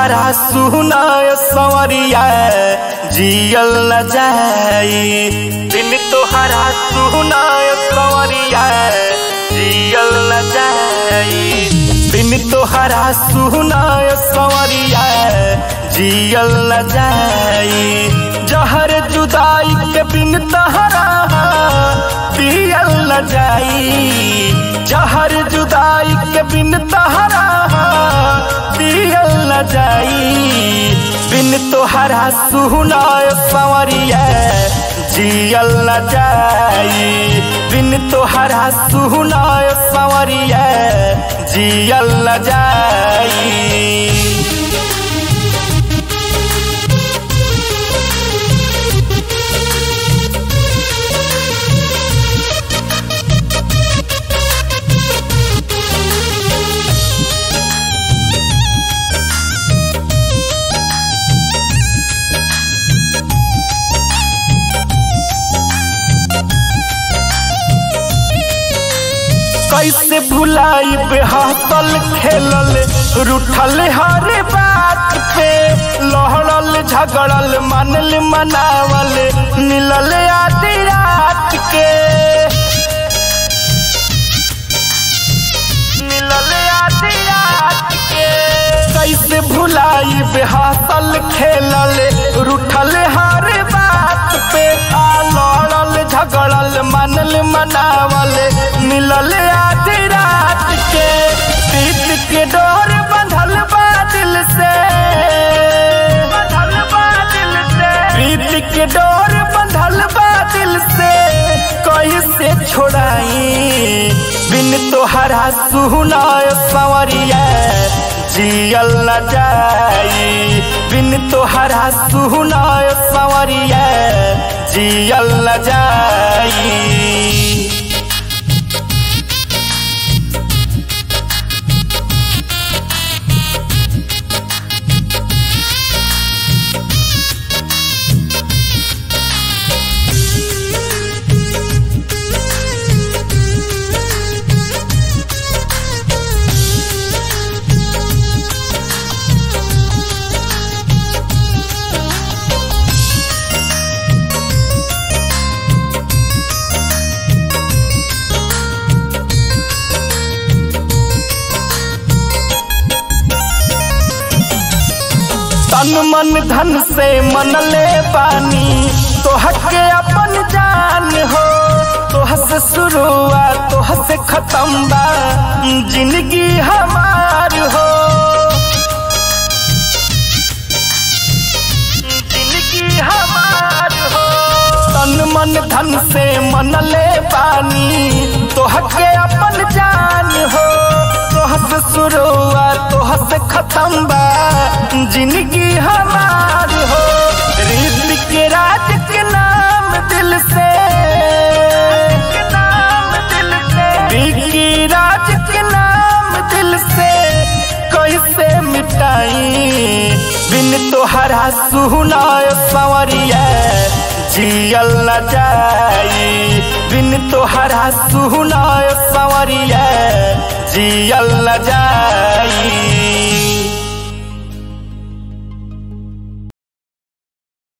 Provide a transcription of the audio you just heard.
तोहरा सुनाय संवरिया जियल न जाई। बिन तोहरा सुनाय संवरिया जियल न जाई। बिन तोहरा सुनाय संवरिया जियल न जाई। जहर जुदाई के बिन तोहरा पियल न जाई। जहर जुदाई के बिन तोहरा पियल न जाई। बिन तोहरा सुनाय संवरिया जियल न जाई। बिन तोहरा सुनाय संवरिया जियल न जाई। कैसे भुलाई बेहसल खेलल रूठल हर बात पे। लहड़ल झगड़ल मानल मनावल मिलल आधी रात के। मिलल आधी रात के। कैसे भुलाई बेहसल खेलल रूठल हर बात पे। लहड़ल झगड़ल मानल मनावल मिलल आधी रात के। प्रीत के डोर बंधल बा दिल से। बंधल बा दिल से। प्रीत के डोर बंधल बा दिल से कैसे छोड़ाई। बिन तोहरा सुनाय संवरिया जियल न जाई। बिन तोहरा सुनाय संवरिया जियल न जाई। तन मन धन से मनले बानी तोहके अपन जान हो। तोह से शुरुआत तोह से खत्म बा जिंदगी हमार हो। जिंदगी हमार हो। तन मन धन से मनले बानी तोहके अपन जान हो। तोह से शुरुआत तोह से खत्म बा जिंदगी हमार हो। रीत के राज के नाम दिल से। की राज के नाम दिल से कैसे मिटाई। बिन तोहरा सुनाय संवरिया जियल न जाई। बिन तोहरा सुनाय संवरिया जियल न जाई।